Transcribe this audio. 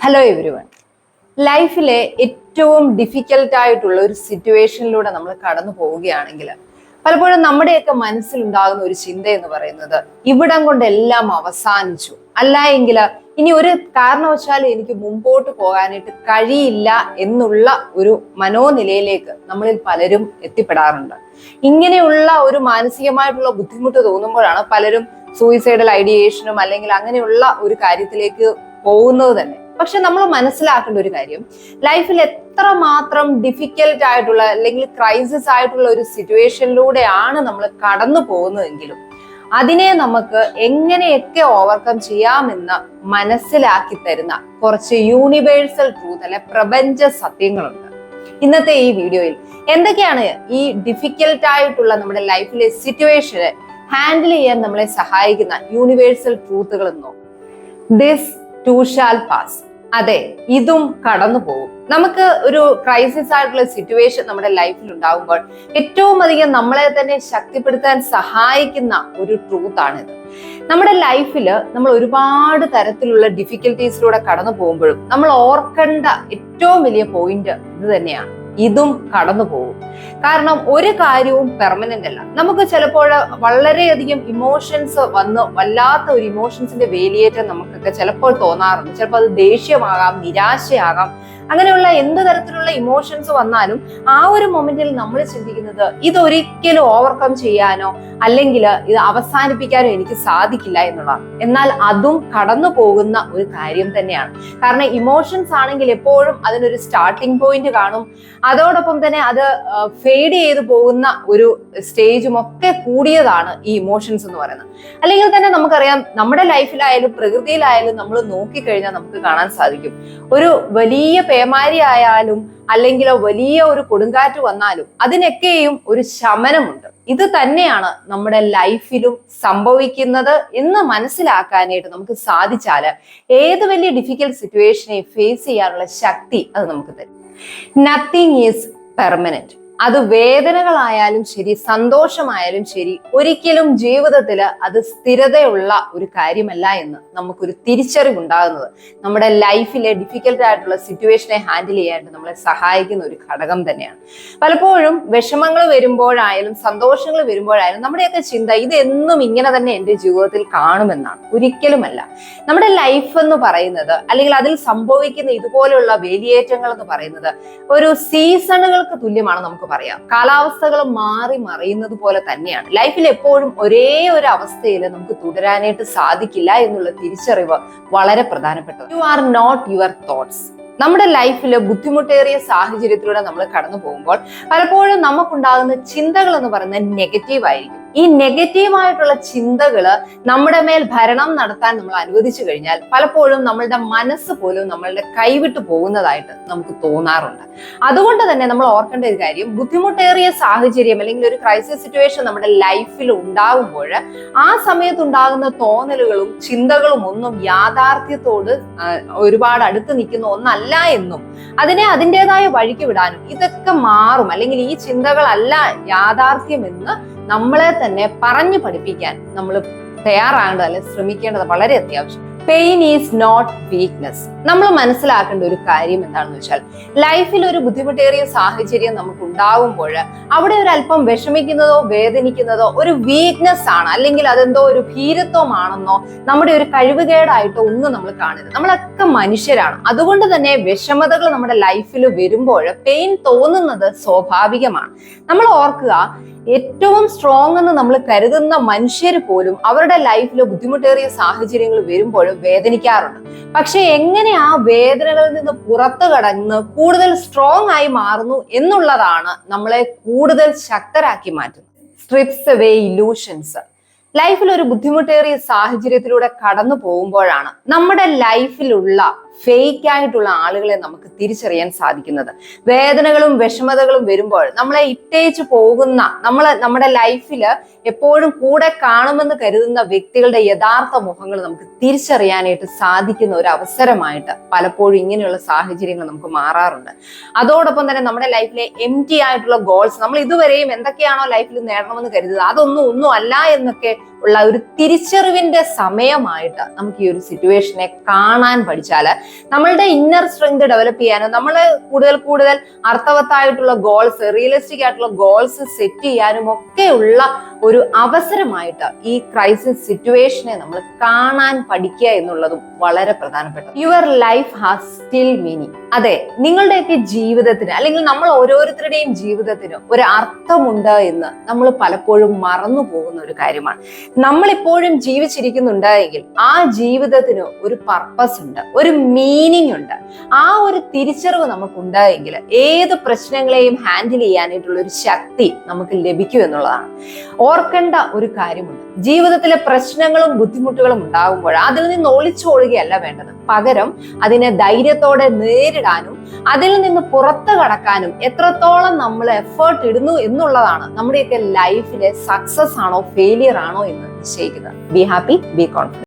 Hello everyone. ലൈഫിലെ ഏറ്റവും ഡിഫിക്കൽട്ടായിട്ടുള്ള ഒരു സിറ്റുവേഷനിലൂടെ നമ്മൾ കടന്നു പോവുകയാണെങ്കിൽ പലപ്പോഴും നമ്മുടെയൊക്കെ മനസ്സിലുണ്ടാകുന്ന ഒരു ചിന്ത എന്ന് പറയുന്നത് ഇവിടം കൊണ്ടെല്ലാം അവസാനിച്ചു, അല്ല എങ്കിൽ ഇനി ഒരു കാരണവശാലും എനിക്ക് മുമ്പോട്ട് പോകാനായിട്ട് കഴിയില്ല എന്നുള്ള ഒരു മനോനിലയിലേക്ക് നമ്മളിൽ പലരും എത്തിപ്പെടാറുണ്ട്. ഇങ്ങനെയുള്ള ഒരു മാനസികമായിട്ടുള്ള ബുദ്ധിമുട്ട് തോന്നുമ്പോഴാണ് പലരും സൂയിസൈഡൽ ഐഡിയേഷനും അല്ലെങ്കിൽ അങ്ങനെയുള്ള ഒരു കാര്യത്തിലേക്ക് പോകുന്നത് തന്നെ. പക്ഷെ നമ്മൾ മനസ്സിലാക്കേണ്ട ഒരു കാര്യം, ലൈഫിൽ എത്രമാത്രം ഡിഫിക്കൽട്ട് ആയിട്ടുള്ള അല്ലെങ്കിൽ ക്രൈസിസ് ആയിട്ടുള്ള ഒരു സിറ്റുവേഷനിലൂടെയാണ് നമ്മൾ കടന്നു പോകുന്നതെങ്കിലും അതിനെ നമുക്ക് എങ്ങനെയൊക്കെ ഓവർകം ചെയ്യാമെന്ന് മനസ്സിലാക്കി തരുന്ന കുറച്ച് യൂണിവേഴ്സൽ ട്രൂത്ത് അല്ലെ പ്രപഞ്ച സത്യങ്ങളുണ്ട്. ഇന്നത്തെ ഈ വീഡിയോയിൽ എന്തൊക്കെയാണ് ഈ ഡിഫിക്കൽട്ട് ആയിട്ടുള്ള നമ്മുടെ ലൈഫിലെ സിറ്റുവേഷനെ ഹാൻഡിൽ ചെയ്യാൻ നമ്മളെ സഹായിക്കുന്ന യൂണിവേഴ്സൽ ട്രൂത്തുകൾ എന്നോ. This too shall pass. അതെ, ഇതും കടന്നു പോകും. നമുക്ക് ഒരു ക്രൈസിസ് ആയിട്ടുള്ള സിറ്റുവേഷൻ നമ്മുടെ ലൈഫിൽ ഉണ്ടാകുമ്പോൾ ഏറ്റവും അധികം നമ്മളെ തന്നെ ശക്തിപ്പെടുത്താൻ സഹായിക്കുന്ന ഒരു ട്രൂത്ത് ആണിത്. നമ്മുടെ ലൈഫിൽ നമ്മൾ ഒരുപാട് തരത്തിലുള്ള ഡിഫിക്കൽട്ടീസിലൂടെ കടന്നു പോകുമ്പോഴും നമ്മൾ ഓർക്കേണ്ട ഏറ്റവും വലിയ പോയിന്റ് ഇത് തന്നെയാണ്, ഇതും കടന്നു പോകും. കാരണം ഒരു കാര്യവും പെർമനന്റ് അല്ല. നമുക്ക് ചിലപ്പോൾ വളരെയധികം ഇമോഷൻസ് വന്ന് വല്ലാത്ത ഒരു ഇമോഷൻസിന്റെ വേലിയേറ്റം നമുക്കൊക്കെ ചിലപ്പോൾ തോന്നാറുണ്ട്. ചിലപ്പോൾ അത് ദേഷ്യമാകാം, നിരാശയാകാം, അങ്ങനെയുള്ള എന്ത് തരത്തിലുള്ള ഇമോഷൻസ് വന്നാലും ആ ഒരു മൊമെന്റിൽ നമ്മൾ ചിന്തിക്കുന്നത് ഇതൊരിക്കലും ഓവർകം ചെയ്യാനോ അല്ലെങ്കിൽ ഇത് അവസാനിപ്പിക്കാനോ എനിക്ക് സാധിക്കില്ല എന്നുള്ളതാണ്. എന്നാൽ അതും കടന്നു പോകുന്ന ഒരു കാര്യം തന്നെയാണ്. കാരണം ഇമോഷൻസ് ആണെങ്കിൽ എപ്പോഴും അതിനൊരു സ്റ്റാർട്ടിംഗ് പോയിന്റ് കാണും, അതോടൊപ്പം തന്നെ അത് ഫെയ്ഡ് ചെയ്ത് പോകുന്ന ഒരു സ്റ്റേജും ഒക്കെ കൂടിയതാണ് ഈ ഇമോഷൻസ് എന്ന് പറയുന്നത്. അല്ലെങ്കിൽ തന്നെ നമുക്കറിയാം, നമ്മുടെ ലൈഫിലായാലും പ്രകൃതിയിലായാലും നമ്മൾ നോക്കിക്കഴിഞ്ഞാൽ നമുക്ക് കാണാൻ സാധിക്കും, ഒരു വലിയ പേമാരി ആയാലും അല്ലെങ്കിൽ വലിയ ഒരു കൊടുങ്കാറ്റ് വന്നാലും അതിനൊക്കെയും ഒരു ശമനമുണ്ട്. ഇത് തന്നെയാണ് നമ്മുടെ ലൈഫിലും സംഭവിക്കുന്നത് എന്ന് മനസ്സിലാക്കാനായിട്ട് നമുക്ക് സാധിച്ചാല് ഏത് വലിയ ഡിഫിക്കൽട്ട് സിറ്റുവേഷനെ ഫേസ് ചെയ്യാനുള്ള ശക്തി അത് നമുക്ക് തരും. Nothing is permanent. അത് വേദനകളായാലും ശരി, സന്തോഷമായാലും ശരി, ഒരിക്കലും ജീവിതത്തിൽ അത് സ്ഥിരതയുള്ള ഒരു കാര്യമല്ല എന്ന് നമുക്കൊരു തിരിച്ചറിവുണ്ടാകുന്നത് നമ്മുടെ ലൈഫിലെ ഡിഫിക്കൽട്ട് ആയിട്ടുള്ള സിറ്റുവേഷനെ ഹാൻഡിൽ ചെയ്യാനായിട്ട് നമ്മളെ സഹായിക്കുന്ന ഒരു ഘടകം തന്നെയാണ്. പലപ്പോഴും വിഷമങ്ങൾ വരുമ്പോഴായാലും സന്തോഷങ്ങൾ വരുമ്പോഴായാലും നമ്മുടെയൊക്കെ ചിന്ത ഇതെന്നും ഇങ്ങനെ തന്നെ എൻ്റെ ജീവിതത്തിൽ കാണുമെന്നാണ്. ഒരിക്കലുമല്ല. നമ്മുടെ ലൈഫ് എന്ന് പറയുന്നത് അല്ലെങ്കിൽ അതിൽ സംഭവിക്കുന്ന ഇതുപോലെയുള്ള വേലിയേറ്റങ്ങൾ എന്ന് പറയുന്നത് ഒരു സീസണുകൾക്ക് തുല്യമാണ്. നമുക്ക് പറയാം, കാലാവസ്ഥകൾ മാറി മറിയുന്നത് പോലെ തന്നെയാണ്. ലൈഫിൽ എപ്പോഴും ഒരേ ഒരു അവസ്ഥയിൽ നമുക്ക് തുടരാനായിട്ട് സാധിക്കില്ല എന്നുള്ള തിരിച്ചറിവ് വളരെ പ്രധാനപ്പെട്ടതാണ്. You are not your thoughts. നമ്മുടെ ലൈഫിൽ ബുദ്ധിമുട്ടേറിയ സാഹചര്യത്തിലൂടെ നമ്മൾ കടന്നു പോകുമ്പോൾ പലപ്പോഴും നമുക്കുണ്ടാകുന്ന ചിന്തകൾ എന്ന് പറയുന്നത് നെഗറ്റീവ് ആയിരിക്കും. ഈ നെഗറ്റീവായിട്ടുള്ള ചിന്തകള് നമ്മുടെ മേൽ ഭരണം നടത്താൻ നമ്മൾ അനുവദിച്ചു കഴിഞ്ഞാൽ പലപ്പോഴും നമ്മളുടെ മനസ്സ് പോലും നമ്മളുടെ കൈവിട്ടു പോകുന്നതായിട്ട് നമുക്ക് തോന്നാറുണ്ട്. അതുകൊണ്ട് തന്നെ നമ്മൾ ഓർക്കേണ്ട ഒരു കാര്യം, ബുദ്ധിമുട്ടേറിയ സാഹചര്യം അല്ലെങ്കിൽ ഒരു ക്രൈസിസ് സിറ്റുവേഷൻ നമ്മുടെ ലൈഫിൽ ഉണ്ടാകുമ്പോൾ ആ സമയത്ത് ഉണ്ടാകുന്ന തോന്നലുകളും ചിന്തകളും ഒന്നും യാഥാർത്ഥ്യത്തോട് ഒരുപാട് അടുത്ത് നിൽക്കുന്ന ഒന്നല്ല എന്നും അതിനെ അതിൻ്റെതായ വഴിക്ക് വിടാനും ഇതൊക്കെ മാറും, അല്ലെങ്കിൽ ഈ ചിന്തകളല്ല യാഥാർത്ഥ്യമെന്ന് നമ്മളെ തന്നെ പറഞ്ഞു പഠിപ്പിക്കാൻ നമ്മൾ തയ്യാറാകേണ്ടത് അല്ലെങ്കിൽ ശ്രമിക്കേണ്ടത് വളരെ അത്യാവശ്യം. Pain is not weakness. നമ്മൾ മനസ്സിലാക്കേണ്ട ഒരു കാര്യം എന്താണെന്ന് വെച്ചാൽ, ലൈഫിൽ ഒരു ബുദ്ധിമുട്ടേറിയ സാഹചര്യം നമുക്ക് ഉണ്ടാകുമ്പോൾ അവിടെ ഒരു അല്പം വിഷമിക്കുന്നതോ വേദനിക്കുന്നതോ ഒരു വീക്ക്നെസ് ആണ്, അല്ലെങ്കിൽ അതെന്തോ ഒരു ഭീരുത്വമാണെന്നോ നമ്മുടെ ഒരു കഴിവുകേടായിട്ടോ ഒന്നും നമ്മൾ കാണരുത്. നമ്മളൊക്കെ മനുഷ്യരാണ്. അതുകൊണ്ട് തന്നെ വിഷമതകൾ നമ്മുടെ ലൈഫിൽ വരുമ്പോൾ പെയിൻ തോന്നുന്നത് സ്വാഭാവികമാണ്. നമ്മൾ ഓർക്കുക, ഏറ്റവും സ്ട്രോങ് എന്ന് നമ്മൾ കരുതുന്ന മനുഷ്യർ പോലും അവരുടെ ലൈഫിൽ ബുദ്ധിമുട്ടേറിയ സാഹചര്യങ്ങൾ വരുമ്പോഴും വേദനിക്കാറുണ്ട്. പക്ഷെ എങ്ങനെ ആ വേദനകളിൽ നിന്ന് പുറത്തു കടന്ന് കൂടുതൽ സ്ട്രോങ് ആയി മാറുന്നു എന്നുള്ളതാണ് നമ്മളെ കൂടുതൽ ശക്തരാക്കി മാറ്റുന്നത്. Strips away illusions. ലൈഫിൽ ഒരു ബുദ്ധിമുട്ടേറിയ സാഹചര്യത്തിലൂടെ കടന്നു പോകുമ്പോഴാണ് നമ്മുടെ ലൈഫിലുള്ള ഫേക്ക് ആയിട്ടുള്ള ആളുകളെ നമുക്ക് തിരിച്ചറിയാൻ സാധിക്കുന്നത്. വേദനകളും വിഷമതകളും വരുമ്പോൾ നമ്മളെ ഇട്ടേച്ച് പോകുന്ന, നമ്മുടെ ലൈഫിൽ എപ്പോഴും കൂടെ കാണുമെന്ന് കരുതുന്ന വ്യക്തികളുടെ യഥാർത്ഥ മുഖങ്ങൾ നമുക്ക് തിരിച്ചറിയാനായിട്ട് സാധിക്കുന്ന ഒരു അവസരമായിട്ട് പലപ്പോഴും ഇങ്ങനെയുള്ള സാഹചര്യങ്ങൾ നമുക്ക് മാറാറുണ്ട്. അതോടൊപ്പം തന്നെ നമ്മുടെ ലൈഫിലെ എംപ്റ്റി ആയിട്ടുള്ള ഗോൾസ്, നമ്മൾ ഇതുവരെയും എന്തൊക്കെയാണോ ലൈഫിൽ നേടണമെന്ന് കരുതുന്നത് അതൊന്നും അല്ല എന്നൊക്കെ ഉള്ള ഒരു തിരിച്ചറിവിന്റെ സമയമായിട്ട് നമുക്ക് ഈ ഒരു സിറ്റുവേഷനെ കാണാൻ പഠിച്ചാല് നമ്മളുടെ ഇന്നർ സ്ട്രെങ്ത് ഡെവലപ്പ് ചെയ്യാനും നമ്മൾ കൂടുതൽ അർത്ഥവത്തായിട്ടുള്ള ഗോൾസ്, റിയലിസ്റ്റിക് ആയിട്ടുള്ള ഗോൾസ് സെറ്റ് ചെയ്യാനും ഒക്കെയുള്ള ഒരു അവസരമായിട്ട് ഈ ക്രൈസിസ് സിറ്റുവേഷനെ നമ്മൾ കാണാൻ പഠിക്കുക എന്നുള്ളതും വളരെ പ്രധാനപ്പെട്ട. Your life has still meaning. അതെ, നിങ്ങളുടെയൊക്കെ ജീവിതത്തിന് അല്ലെങ്കിൽ നമ്മൾ ഓരോരുത്തരുടെയും ജീവിതത്തിന് ഒരു അർത്ഥമുണ്ട് എന്ന് നമ്മൾ പലപ്പോഴും മറന്നു പോകുന്ന ഒരു കാര്യമാണ്. നമ്മളിപ്പോഴും ജീവിച്ചിരിക്കുന്നുണ്ട് എങ്കിൽ ആ ജീവിതത്തിന് ഒരു പർപ്പസ് ഉണ്ട്, ഒരു മീനിങ് ഉണ്ട്. ആ ഒരു തിരിച്ചറിവ് നമുക്കുണ്ട് എങ്കിൽ ഏത് പ്രശ്നങ്ങളെയും ഹാൻഡിൽ ചെയ്യാനായിട്ടുള്ള ഒരു ശക്തി നമുക്ക് ലഭിക്കും എന്നുള്ളതാണ്. ഓർക്കേണ്ട ഒരു കാര്യമുണ്ട്, ജീവിതത്തിലെ പ്രശ്നങ്ങളും ബുദ്ധിമുട്ടുകളും ഉണ്ടാകുമ്പോൾ അതിൽ നിന്ന് ഒളിച്ചോടുകയല്ല വേണ്ടത്. പകരം അതിനെ ധൈര്യത്തോടെ നേരിടാനും അതിൽ നിന്ന് പുറത്തു കടക്കാനും എത്രത്തോളം നമ്മൾ എഫേർട്ട് ഇടുന്നു എന്നുള്ളതാണ് നമ്മുടെയൊക്കെ ലൈഫിലെ സക്സസ് ആണോ ഫെയിലിയർ ആണോ എന്ന് നിശ്ചയിക്കുന്നത്. Be happy, B confident.